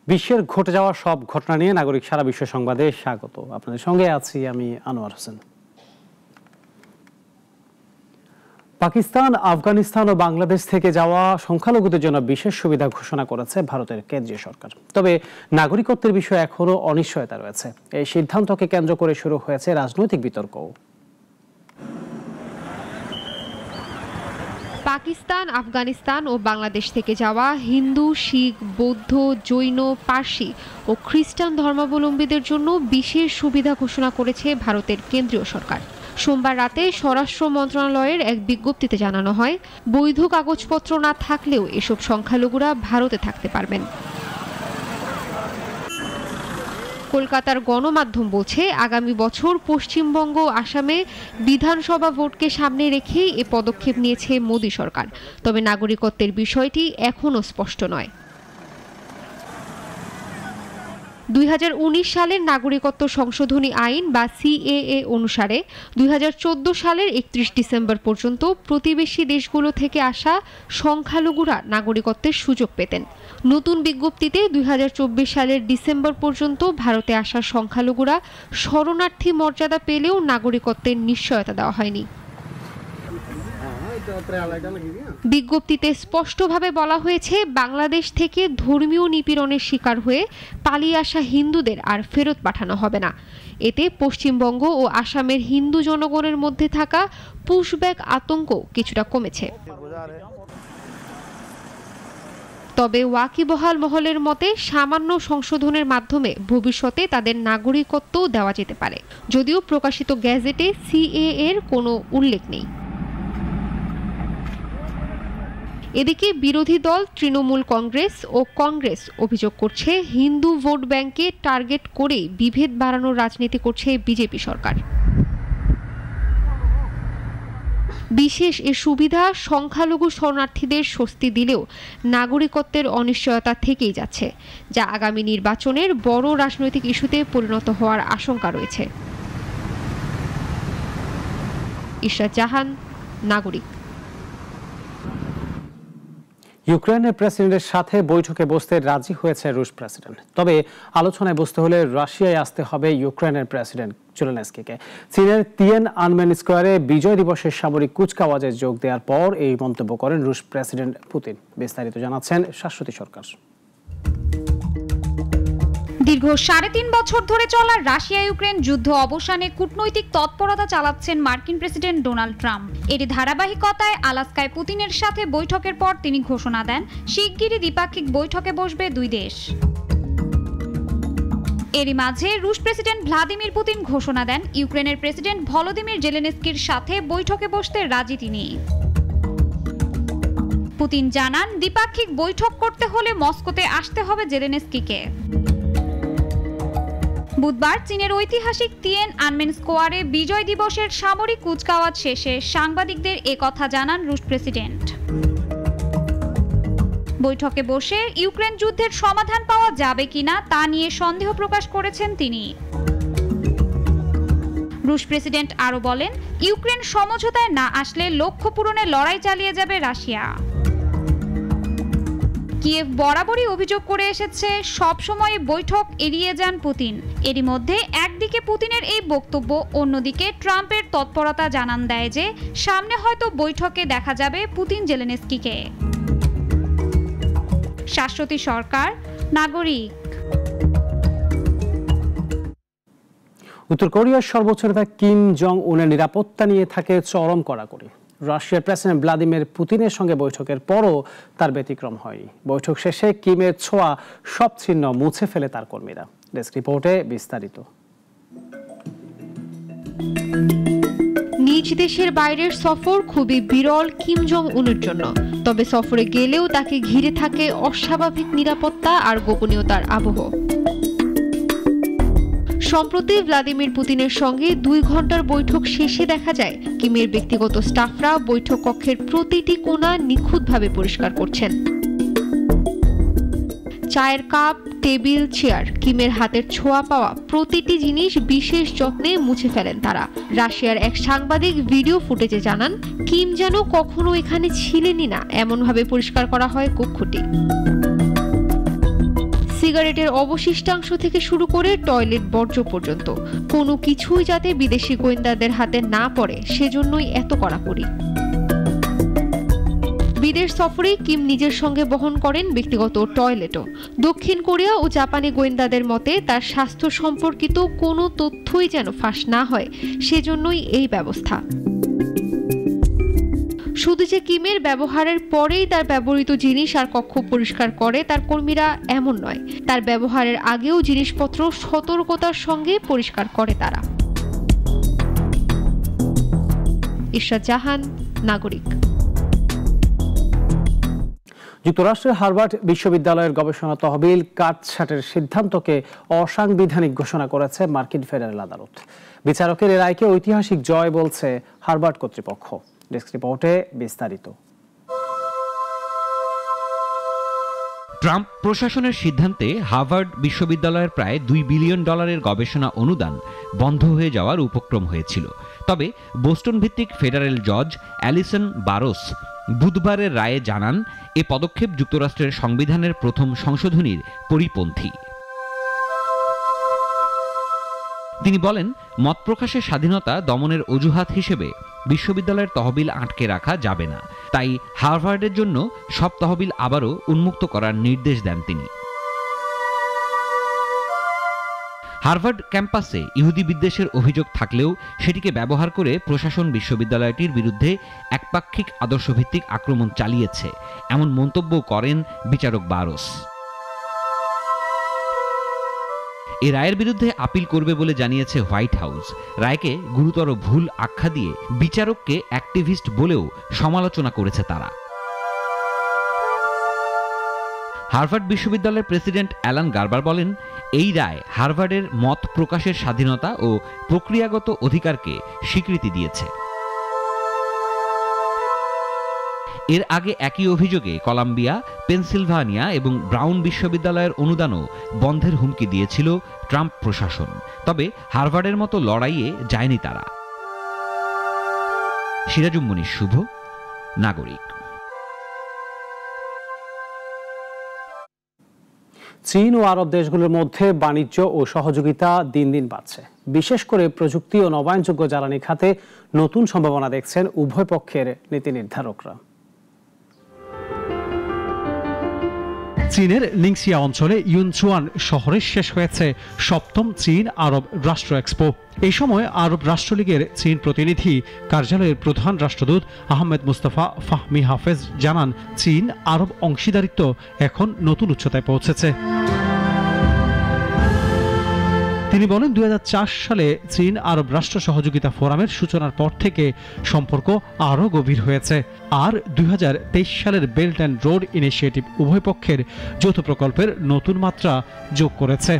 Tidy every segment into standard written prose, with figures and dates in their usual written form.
বিশ্বের ঘটে যাওয়া সব ঘটনা নিয়ে নাগরিক সারা বিশ্ব সংবাদে স্বাগত। আপনাদের সঙ্গে আছি আমি আনোয়ার হোসেন। পাকিস্তান, আফগানিস্তান ও বাংলাদেশ থেকে যাওয়া সংখ্যালঘুদের জন্য বিশেষ সুবিধা ঘোষণা করেছে ভারতের কেন্দ্রীয় সরকার। তবে নাগরিকত্বের বিষয়ে এখনও অনিশ্চয়তা রয়েছে। এই সিদ্ধান্তকে কেন্দ্র করে শুরু হয়েছে রাজনৈতিক বিতর্ক। পাকিস্তান, আফগানিস্তান ও বাংলাদেশ থেকে যাওয়া হিন্দু, শিখ, বৌদ্ধ, জৈন, পার্সি ও খ্রিস্টান ধর্মাবলম্বীদের জন্য বিশেষ সুবিধা ঘোষণা করেছে ভারতের কেন্দ্রীয় সরকার। সোমবার রাতে স্বরাষ্ট্র মন্ত্রণালয়ের এক বিজ্ঞপ্তিতে জানানো হয়, বৈধ কাগজপত্র না থাকলেও এসব সংখ্যালঘুরা ভারতে থাকতে পারবেন। কলকাতার গণমাধ্যম বলছে, আগামী বছর পশ্চিমবঙ্গ ও আসামে বিধানসভা ভোটকে সামনে রেখেই এ পদক্ষেপ নিয়েছে মোদী সরকার। তবে নাগরিকত্বের বিষয়টি এখনও স্পষ্ট নয়। 2019 সালের নাগরিকত্ব সংশোধনী আইন বা সিএএ অনুসারে 2014 সালের 31 ডিসেম্বর পর্যন্ত প্রতিবেশী দেশগুলো থেকে আসা সংখ্যালঘুরা নাগরিকত্বের সুযোগ পেতেন। নতুন বিজ্ঞপ্তিতে 2024 সালের ডিসেম্বর পর্যন্ত ভারতে আসা সংখ্যালঘুরা শরণার্থী মর্যাদা পেলেও নাগরিকত্বের নিশ্চয়তা দেওয়া হয়নি। বিজ্ঞপ্তিতে স্পষ্টভাবে বলা হয়েছে, বাংলাদেশ থেকে ধর্মীয় নিপীড়নের শিকার হয়ে পালিয়ে আসা হিন্দুদের আর ফেরত পাঠানো হবে না। এতে পশ্চিমবঙ্গ ও আসামের হিন্দু জনগণের মধ্যে থাকা পুশব্যাক আতঙ্ক কিছুটা কমেছে। তবে ওয়াকিবহাল মহলের মতে, সামান্য সংশোধনের মাধ্যমে ভবিষ্যতে তাদের নাগরিকত্ব দেওয়া যেতে পারে, যদিও প্রকাশিত গ্যাজেটে সিএএ এর কোনো উল্লেখ নেই। এদিকে বিরোধী দল তৃণমূল কংগ্রেস ও কংগ্রেস অভিযোগ করছে, হিন্দু ভোট ব্যাংকে টার্গেট করে বিভেদ বাড়ানোর রাজনীতি করছে বিজেপি সরকার। বিশেষ এ সুবিধা সংখ্যালঘু শরণার্থীদের স্বস্তি দিলেও নাগরিকত্বের অনিশ্চয়তা থেকেই যাচ্ছে, যা আগামী নির্বাচনের বড় রাজনৈতিক ইস্যুতে পরিণত হওয়ার আশঙ্কা রয়েছে। ইশরাত জাহান, নাগরিক। ইউক্রেনের প্রেসিডেন্টের সাথে বৈঠকে বসতে রাজি হয়েছে রুশ প্রেসিডেন্ট। তবে আলোচনায় বসতে হলে রাশিয়ায় আসতে হবে ইউক্রেনের প্রেসিডেন্ট জেলেনস্কিকে। চীনের তিয়েনআনমেন স্কোয়ারে বিজয় দিবসের সামরিক কুচকাওয়াজে যোগ দেওয়ার পর এই মন্তব্য করেন রুশ প্রেসিডেন্ট পুতিন। বিস্তারিত জানাচ্ছেন শাশ্বতী সরকার। দীর্ঘ 3.5 বছর ধরে চলা রাশিয়া ইউক্রেন যুদ্ধ অবসানে কূটনৈতিক তৎপরতা চালাচ্ছেন মার্কিন প্রেসিডেন্ট ডোনাল্ড ট্রাম্প। এরই ধারাবাহিকতায় আলাস্কায় পুতিনের সাথে বৈঠকের পর তিনি ঘোষণা দেন, শিগগিরই দ্বিপাক্ষিক বৈঠকে বসবে দুই দেশ। এরই মাঝে রুশ প্রেসিডেন্ট ভ্লাদিমির পুতিন ঘোষণা দেন, ইউক্রেনের প্রেসিডেন্ট ভলোদিমির জেলেনস্কির সাথে বৈঠকে বসতে রাজি তিনি। পুতিন জানান, দ্বিপাক্ষিক বৈঠক করতে হলে মস্কোতে আসতে হবে জেলেনস্কিকে। বুধবার চীনের ঐতিহাসিক তিয়েনআনমেন স্কোয়ারে বিজয় দিবসের সামরিক কুচকাওয়াজ শেষে সাংবাদিকদের একথা জানান রুশ প্রেসিডেন্ট। বৈঠকে বসে ইউক্রেন যুদ্ধের সমাধান পাওয়া যাবে কিনা তা নিয়ে সন্দেহ প্রকাশ করেছেন তিনি। রুশ প্রেসিডেন্ট আরও বলেন, ইউক্রেন সমঝোতায় না আসলে লক্ষ্য পূরণে লড়াই চালিয়ে যাবে রাশিয়া। কিয়েভ বরাবরই অভিযোগ করে এসেছে, সবসময় বৈঠক এড়িয়ে যান পুতিন। এরই মধ্যে একদিকে পুতিনের এই বক্তব্য, অন্যদিকে ট্রাম্পের তৎপরতা জানান দেয় যে সামনে হয়তো বৈঠকে দেখা যাবে পুতিন জেলেনস্কিকে। শাশ্বতী সরকার, নাগরিক। উত্তর কোরিয়ার সর্বোচ্চ নেতা কিম জং উনের নিরাপত্তা নিয়ে থাকে চরম কড়াকড়ি। রাশিয়ার প্রেসিডেন্ট ভ্লাদিমির পুতিনের সঙ্গে বৈঠকের পরও তার ব্যতিক্রম হয়নি। বৈঠক শেষে কিমের ছোঁয়া সব চিহ্ন মুছে ফেলে তার কর্মীরা। ডেস্ক রিপোর্টে বিস্তারিত। নিজ দেশের বাইরের সফর খুবই বিরল কিম জং উনের জন্য। তবে সফরে গেলেও তাকে ঘিরে থাকে অস্বাভাবিক নিরাপত্তা আর গোপনীয়তার আবহ। সম্প্রতি ভ্লাদিমির পুতিনের সঙ্গে 2 ঘন্টার বৈঠক শেষে দেখা যায়, কিমের ব্যক্তিগত স্টাফরা বৈঠক কক্ষের প্রতিটি কোণা নিখুঁতভাবে পরিষ্কার করছেন। চায়ের কাপ, টেবিল, চেয়ার, কিমের হাতের ছোঁয়া পাওয়া প্রতিটি জিনিস বিশেষ যত্নে মুছে ফেলেন তারা। রাশিয়ার এক সাংবাদিক ভিডিও ফুটেজে জানান, কিম যেন কখনো এখানে ছিলেনই না, এমনভাবে পরিষ্কার করা হয় কক্ষটি। সিগারেটের অবশিষ্টাংশ থেকে শুরু করে টয়লেট বর্জ্য পর্যন্ত কোনো কিছুই যাতে বিদেশি গোয়েন্দাদের হাতে না পড়ে সেজন্যই এত কড়াকড়ি। বিদেশ সফরে কিম নিজের সঙ্গে বহন করেন ব্যক্তিগত টয়লেটও। দক্ষিণ কোরিয়া ও জাপানি গোয়েন্দাদের মতে তার স্বাস্থ্য সম্পর্কিত কোনো তথ্যই যেন ফাঁস না হয় সেজন্যই এই ব্যবস্থা। শুধু যে কিমের ব্যবহারের পরেই তার ব্যবহৃত জিনিস আর কক্ষ পরিষ্কার করে তার কর্মীরা এমন নয়, তার ব্যবহারের আগেও জিনিসপত্র সতর্কতার সঙ্গে পরিষ্কার করে তারা। ইশরাত জাহান, নাগরিক। যুক্তরাষ্ট্রের হার্ভার্ড বিশ্ববিদ্যালয়ের গবেষণা তহবিল কাটছাঁটের সিদ্ধান্তকে অসাংবিধানিক ঘোষণা করেছে মার্কিন ফেডারেল আদালত। বিচারকের এ রায়কে ঐতিহাসিক জয় বলছে হার্ভার্ড কর্তৃপক্ষ। ডেস্ক রিপোর্টে বিস্তারিত। ট্রাম্প প্রশাসনের সিদ্ধান্তে হার্ভার্ড বিশ্ববিদ্যালয়ের প্রায় $2 বিলিয়ন গবেষণা অনুদান বন্ধ হয়ে যাওয়ার উপক্রম হয়েছিল। তবে বোস্টন ভিত্তিক ফেডারেল জজ অ্যালিসন বারোস বুধবারের রায়ে জানান, এ পদক্ষেপ যুক্তরাষ্ট্রের সংবিধানের প্রথম সংশোধনীর পরিপন্থী। তিনি বলেন, মত প্রকাশের স্বাধীনতা দমনের অজুহাত হিসেবে বিশ্ববিদ্যালয়ের তহবিল আটকে রাখা যাবে না। তাই হার্ভার্ডের জন্য সব তহবিল আবারও উন্মুক্ত করার নির্দেশ দেন তিনি। হার্ভার্ড ক্যাম্পাসে ইহুদি বিদ্বেষের অভিযোগ থাকলেও সেটিকে ব্যবহার করে প্রশাসন বিশ্ববিদ্যালয়টির বিরুদ্ধে একপাক্ষিক আদর্শভিত্তিক আক্রমণ চালিয়েছে, এমন মন্তব্য করেন বিচারক বারোস। এ রায়ের বিরুদ্ধে আপিল করবে বলে জানিয়েছে হোয়াইট হাউস। রায়কে গুরুতর ভুল আখ্যা দিয়ে বিচারককে অ্যাক্টিভিস্ট বলেও সমালোচনা করেছে তারা। হার্ভার্ড বিশ্ববিদ্যালয়ের প্রেসিডেন্ট অ্যালান গার্বার বলেন, এই রায় হার্ভার্ডের মত প্রকাশের স্বাধীনতা ও প্রক্রিয়াগত অধিকারকে স্বীকৃতি দিয়েছে। এর আগে একই অভিযোগে কলাম্বিয়া, পেনসিলভানিয়া এবং ব্রাউন বিশ্ববিদ্যালয়ের অনুদানও বন্ধের হুমকি দিয়েছিল ট্রাম্প প্রশাসন। তবে হার্ভার্ডের মতো লড়াইয়ে যায়নি তারা। সিরাজুম মুনির শুভ, নাগরিক। চীন ও আরব দেশগুলোর মধ্যে বাণিজ্য ও সহযোগিতা দিন দিন বাড়ছে। বিশেষ করে প্রযুক্তি ও নবায়নযোগ্য জ্বালানি খাতে নতুন সম্ভাবনা দেখছেন উভয় পক্ষের নীতি নির্ধারকরা। চীনের লিংসিয়া অঞ্চলে ইউনচুয়ান শহরে শেষ হয়েছে ৭ম চীন আরব রাষ্ট্র এক্সপো। এই সময় আরব রাষ্ট্রলীগের চীন প্রতিনিধি কার্যালয়ের প্রধান রাষ্ট্রদূত আহমেদ মুস্তাফা ফাহমি হাফেজ জানান, চীন আরব অংশীদারিত্ব এখন নতুন উচ্চতায় পৌঁছেছে। তিনি বলেন, ২০০৪ সালে চীন আরব রাষ্ট্র সহযোগিতা ফোরামের সূচনার পর থেকে সম্পর্ক আরও গভীর হয়েছে। আর ২০২৩ সালের বেল্ট অ্যান্ড রোড ইনিশিয়েটিভ উভয় পক্ষের যৌথ প্রকল্পের নতুন মাত্রা যোগ করেছে।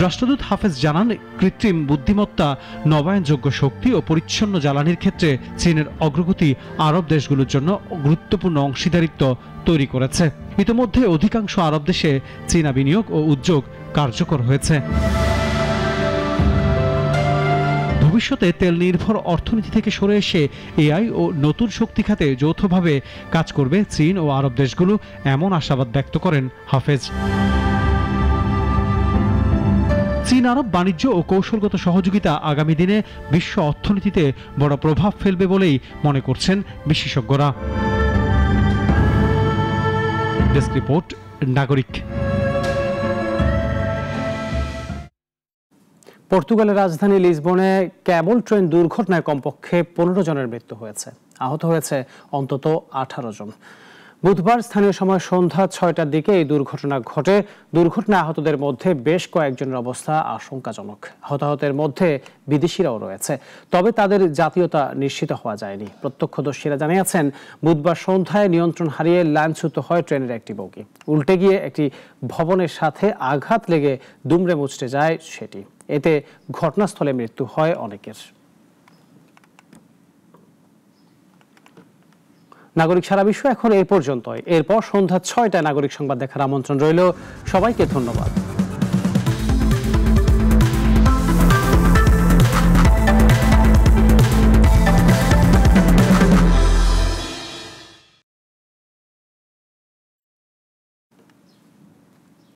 রাষ্ট্রদূত হাফেজ জানান, কৃত্রিম বুদ্ধিমত্তা, নবায়নযোগ্য শক্তি ও পরিচ্ছন্ন জ্বালানির ক্ষেত্রে চীনের অগ্রগতি আরব দেশগুলোর জন্য গুরুত্বপূর্ণ অংশীদারিত্ব তৈরি করেছে। ইতিমধ্যে অধিকাংশ আরব দেশে চীনা বিনিয়োগ ও উদ্যোগ কার্যকর হয়েছে। ভবিষ্যতে তেল নির্ভর অর্থনীতি থেকে সরে এসে এআই ও নতুন শক্তি খাতে যৌথভাবে কাজ করবে চীন ও আরব দেশগুলো, এমন আশাবাদ ব্যক্ত করেন হাফেজ। চীন আরব বাণিজ্য ও কৌশলগত সহযোগিতা আগামী দিনে বিশ্ব অর্থনীতিতে বড় প্রভাব ফেলবে বলেই মনে করছেন বিশেষজ্ঞরা। ডেস্ক রিপোর্ট, নাগরিক। পর্তুগালের রাজধানী লিসবনে ক্যাবল ট্রেন দুর্ঘটনায় কমপক্ষে ১৫ জনের মৃত্যু হয়েছে, আহত হয়েছে অন্তত ১৮ জন। বুধবার স্থানীয় সময় সন্ধ্যা ৬টার দিকে এই দুর্ঘটনা ঘটে। দুর্ঘটনায় আহতদের মধ্যে বেশ কয়েকজনের অবস্থা আশঙ্কাজনক। হতাহতের মধ্যে বিদেশিরাও রয়েছে, তবে তাদের জাতীয়তা নিশ্চিত হওয়া যায়নি। প্রত্যক্ষদর্শীরা জানিয়েছেন, বুধবার সন্ধ্যায় নিয়ন্ত্রণ হারিয়ে লাইনচ্যুত হয় ট্রেনের একটি বগি। উল্টে গিয়ে একটি ভবনের সাথে আঘাত লেগে দুমড়ে মুচড়ে যায় সেটি। এতে ঘটনাস্থলে মৃত্যু হয় অনেকের। নাগরিক সারা বিশ্ব এখন এই পর্যন্তই। এরপর সন্ধ্যা ৬টায় নাগরিক সংবাদ দেখার আমন্ত্রণ রইল। সবাইকে ধন্যবাদ।